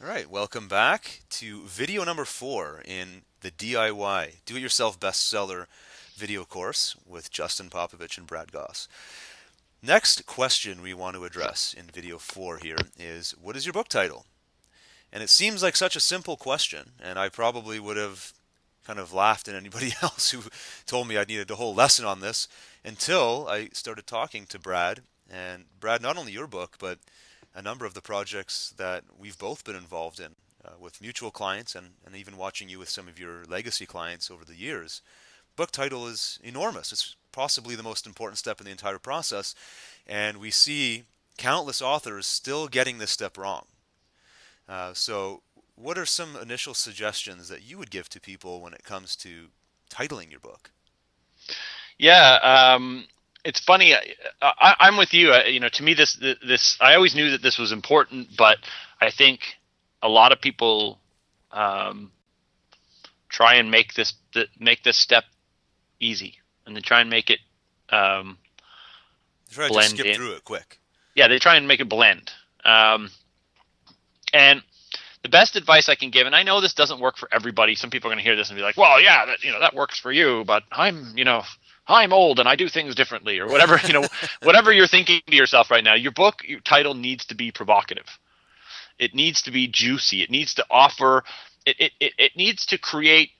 All right, welcome back to video number 4 in the DIY Do-It-Yourself Bestseller video course with Justin Popovich and Brad Goss. Next question we want to address in video 4 here is, what is your book title? And it seems like such a simple question, and I probably would have kind of laughed at anybody else who told me I needed a whole lesson on this until I started talking to Brad. And Brad, not only your book, but a number of the projects that we've both been involved in with mutual clients and even watching you with some of your legacy clients over the years. Book title is enormous. It's possibly the most important step in the entire process. And we see countless authors still getting this step wrong. So what are some initial suggestions that you would give to people when it comes to titling your book? Yeah, it's funny. I'm with you. To me, this I always knew that this was important, but I think a lot of people try and make this step easy, and they try and make it Try to blend skip in. through it quick. Yeah, they try and make it blend. And the best advice I can give, and I know this doesn't work for everybody. Some people are going to hear this and be like, "Well, yeah, that works for you," but I'm old and I do things differently, or whatever. Whatever you're thinking to yourself right now. Your title needs to be provocative. It needs to be juicy. It needs to offer. It needs to create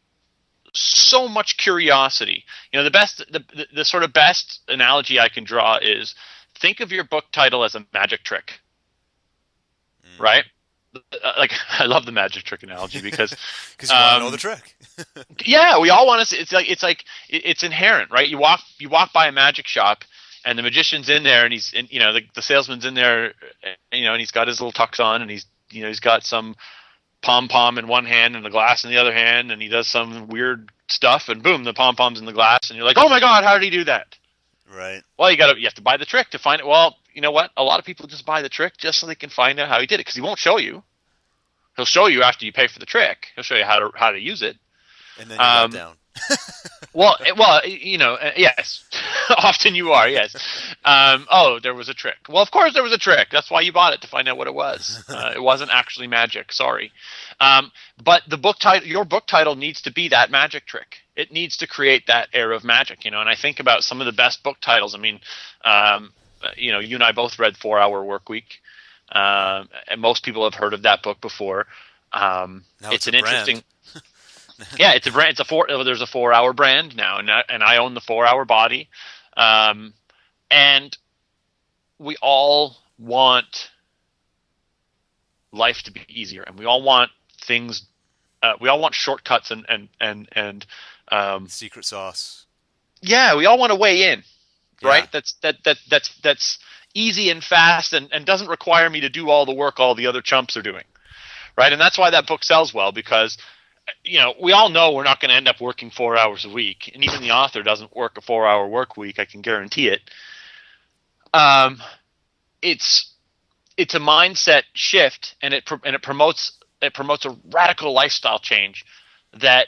so much curiosity. The sort of best analogy I can draw is, think of your book title as a magic trick, right? Like, I love the magic trick analogy because you want to know the trick. Yeah, we all want to see. It's inherent, right? You walk by a magic shop, and the magician's in there, and the salesman's in there, and he's got his little tux on, and he's got some pom pom in one hand and the glass in the other hand, and he does some weird stuff, and boom, the pom pom's in the glass, and you're like, oh my god, how did he do that? Right. Well, you have to buy the trick to find it. Well, you know what? A lot of people just buy the trick just so they can find out how he did it, because he won't show you. He'll show you after you pay for the trick. He'll show you how to use it. And then you're let down. Well, yes. Often you are, yes. Oh, there was a trick. Well, of course there was a trick. That's why you bought it, to find out what it was. It wasn't actually magic. Sorry. But your book title needs to be that magic trick. It needs to create that air of magic, And I think about some of the best book titles. I mean, you and I both read 4 Hour Workweek. And most people have heard of that book before. It's an interesting. Yeah, it's a brand. There's a 4 Hour brand now, and I own the 4 Hour Body. And we all want life to be easier, and we all want things. We all want shortcuts and secret sauce. Yeah, we all want a way in, right? Yeah. That's easy and fast, and doesn't require me to do all the work all the other chumps are doing, right? And that's why that book sells well, because we all know we're not going to end up working 4 hours a week, and even the author doesn't work a 4 hour work week. I can guarantee it. It's a mindset shift, and it promotes a radical lifestyle change that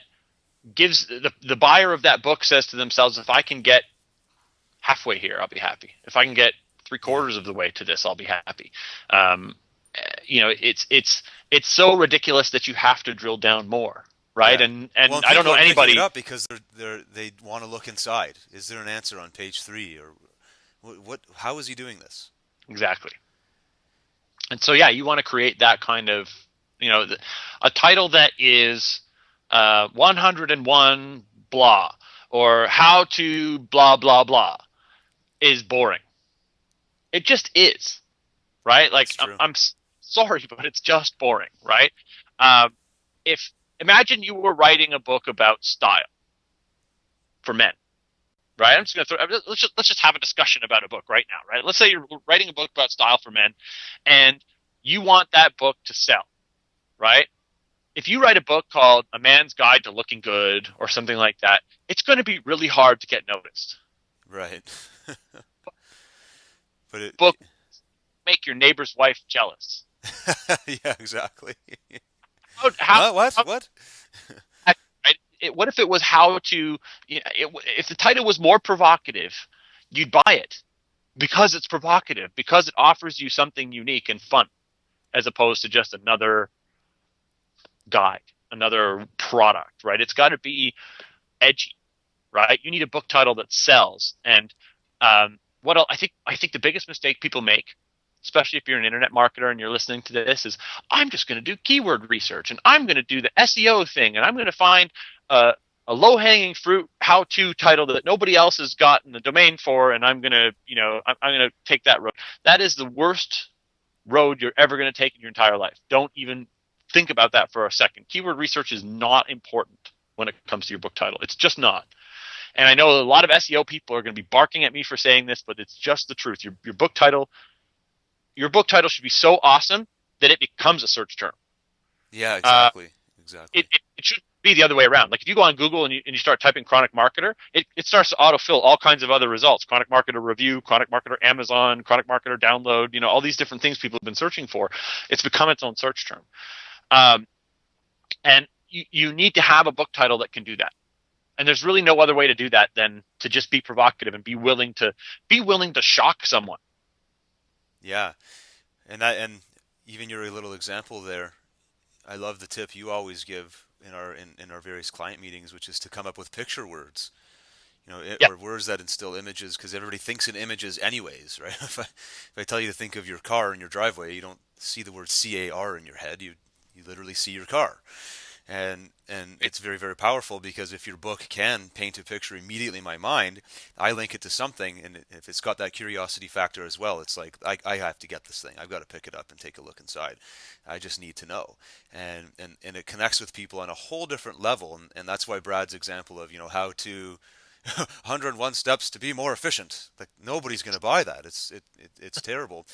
gives the buyer of that book says to themselves, if I can get halfway here, I'll be happy. If I can get 3/4 of the way to this, I'll be happy. It's so ridiculous that you have to drill down more, right? Yeah. And well, I don't know anybody it up because they want to look inside. Is there an answer on page 3, or what? How is he doing this? Exactly. And so, yeah, you want to create that kind of, a title that is 101 blah, or how to blah blah blah, is boring. It just is, right? Like, I'm sorry, but it's just boring, right? Imagine you were writing a book about style for men, right? I'm just going to let's just have a discussion about a book right now, right? Let's say you're writing a book about style for men, and you want that book to sell, right? If you write a book called A Man's Guide to Looking Good or something like that, it's going to be really hard to get noticed. Right. But book make your neighbor's wife jealous. Yeah, exactly. What? What if it was how to? If the title was more provocative, you'd buy it because it's provocative, because it offers you something unique and fun, as opposed to just another guide, another product, right? It's got to be edgy, right? You need a book title that sells. And what else, I think the biggest mistake people make, especially if you're an internet marketer and you're listening to this, is I'm just going to do keyword research and I'm going to do the SEO thing and I'm going to find a, a low hanging fruit how to title that nobody else has gotten the domain for, and I'm going to I'm going to take that road. That is the worst road you're ever going to take in your entire life. Don't even think about that for a second. Keyword research is not important when it comes to your book title. It's just not. And I know a lot of SEO people are going to be barking at me for saying this, but it's just the truth. Your book title should be so awesome that it becomes a search term. Yeah, Uh, exactly. it, Exactly. it, it should be the other way around. Like if you go on Google and you start typing chronic marketer, it starts to autofill all kinds of other results. Chronic marketer review, chronic marketer Amazon, chronic marketer download, all these different things people have been searching for. It's become its own search term. Um, and you need to have a book title that can do that. And there's really no other way to do that than to just be provocative and be willing to shock someone. Yeah, and even your little example there, I love the tip you always give in our various client meetings, which is to come up with picture words. Yeah, Or words that instill images, because everybody thinks in images anyways, right? If I tell you to think of your car in your driveway, you don't see the word CAR in your head. You literally see your car, and it's very very powerful, because if your book can paint a picture immediately in my mind, I link it to something, and if it's got that curiosity factor as well, it's like I have to get this thing. I've got to pick it up and take a look inside. I just need to know, and it connects with people on a whole different level, and that's why Brad's example of how to 101 steps to be more efficient. Like nobody's going to buy that. It's terrible.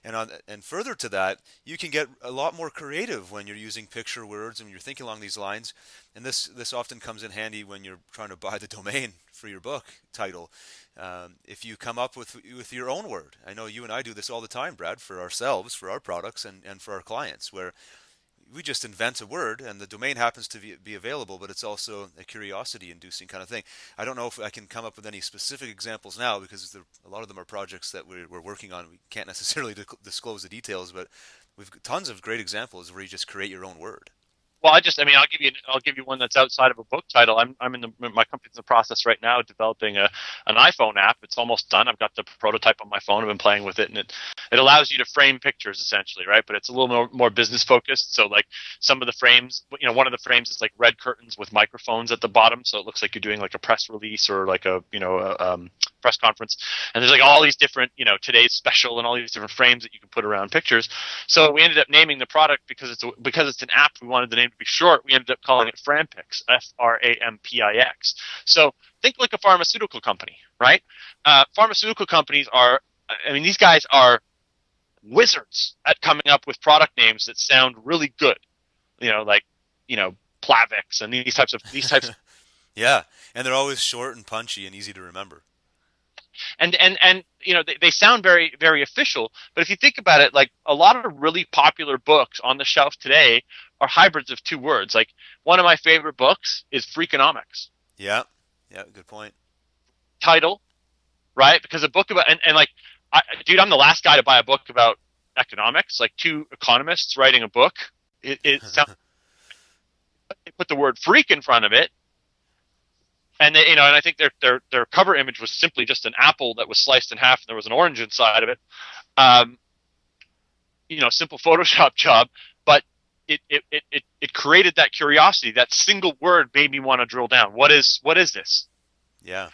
And further to that, you can get a lot more creative when you're using picture words and you're thinking along these lines. And this often comes in handy when you're trying to buy the domain for your book title. If you come up with your own word, I know you and I do this all the time, Brad, for ourselves, for our products, and for our clients, where we just invent a word and the domain happens to be available, but it's also a curiosity inducing kind of thing. I don't know if I can come up with any specific examples now, because a lot of them are projects that we're working on. We can't necessarily disclose the details, but we've tons of great examples where you just create your own word. well, I'll give you one that's outside of a book title. My company's in the process right now of developing an iPhone app. It's almost done. I've got the prototype on my phone. I've been playing with it, and it allows you to frame pictures essentially, right? But it's a little more business focused. So like some of the frames, one of the frames is like red curtains with microphones at the bottom, so it looks like you're doing like a press release or like a press conference. And there's like all these different, today's special and all these different frames that you can put around pictures. So we ended up naming the product because it's an app. We wanted the name to be short. We ended up calling it Frampix, Frampix. So think like a pharmaceutical company, right? Pharmaceutical companies these guys are wizards at coming up with product names that sound really good. Like Plavix and these types. Yeah, and they're always short and punchy and easy to remember. And they sound very very official, but if you think about it, like a lot of really popular books on the shelf today are hybrids of two words. Like one of my favorite books is Freakonomics. Yeah, yeah, good point. Title, right? Because a book about and like dude, I'm the last guy to buy a book about economics. Like two economists writing a book, it sounds, they put the word freak in front of it, and and I think their cover image was simply just an apple that was sliced in half and there was an orange inside of it. Um, Simple Photoshop job, but it created that curiosity. That single word made me want to drill down. What is this? Yeah, In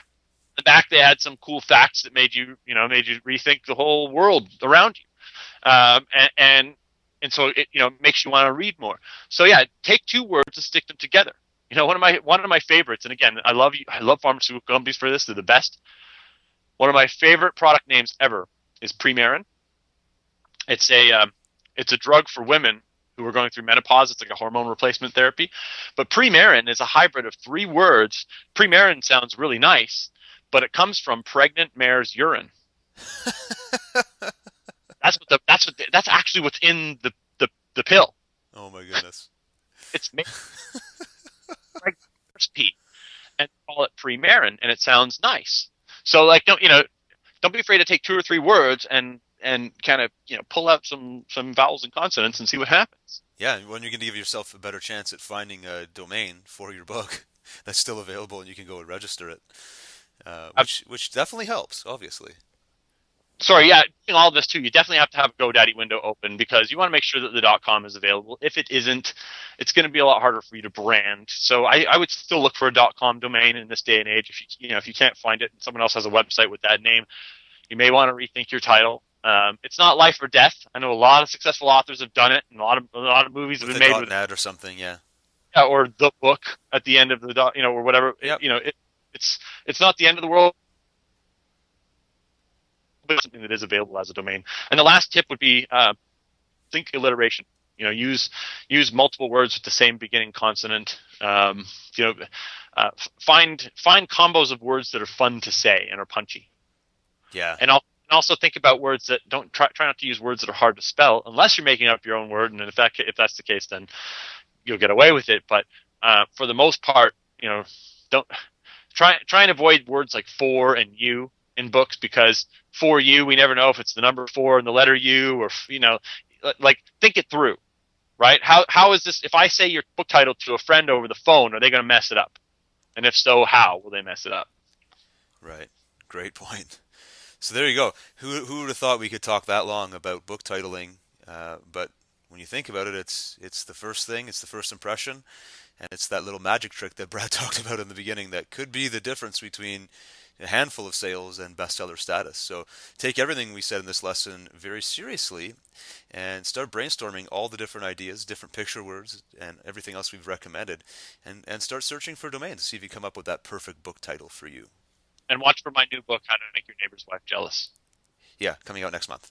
the back, they had some cool facts that made you rethink the whole world around you. And so it makes you want to read more. So yeah, take two words and stick them together. One of my favorites, and again, I love pharmaceutical companies for this. They're the best. One of my favorite product names ever is Premarin. It's a drug for women who are going through menopause. It's like a hormone replacement therapy. But Premarin is a hybrid of three words. Premarin sounds really nice, but it comes from pregnant mare's urine. That's actually what's in the pill. oh my goodness. It's made pregnant mare's pee, and call it Premarin, and it sounds nice. So like don't be afraid to take two or three words and kind of pull out some vowels and consonants and see what happens. Yeah, when you're going to give yourself a better chance at finding a domain for your book that's still available and you can go and register it, which definitely helps, obviously. Sorry, yeah, doing all of this too, you definitely have to have a GoDaddy window open because you want to make sure that the .com is available. If it isn't, it's going to be a lot harder for you to brand. So I would still look for a .com domain in this day and age. If if you can't find it, and someone else has a website with that name, you may want to rethink your title. It's not life or death. I know a lot of successful authors have done it, and a lot of movies have With been a made with, .net or something, yeah. yeah, or the book at the end of the or whatever. Yep. It's not the end of the world, but something that is available as a domain. And the last tip would be think alliteration. Use multiple words with the same beginning consonant. You know, find combos of words that are fun to say and are punchy. Yeah. And also think about words that don't try not to use words that are hard to spell unless you're making up your own word. And if that's the case, then you'll get away with it. But for the most part, don't try and avoid words like for and you in books, because for you, we never know if it's the number four and the letter U, or like think it through, right? How is this? If I say your book title to a friend over the phone, are they going to mess it up? And if so, how will they mess it up? Right. Great point. So there you go. Who would have thought we could talk that long about book titling? But when you think about it, it's the first thing. It's the first impression, and it's that little magic trick that Brad talked about in the beginning that could be the difference between a handful of sales and bestseller status. So take everything we said in this lesson very seriously and start brainstorming all the different ideas, different picture words, and everything else we've recommended, and start searching for domains. See if you come up with that perfect book title for you. And watch for my new book, How to Make Your Neighbor's Wife Jealous. Yeah, coming out next month.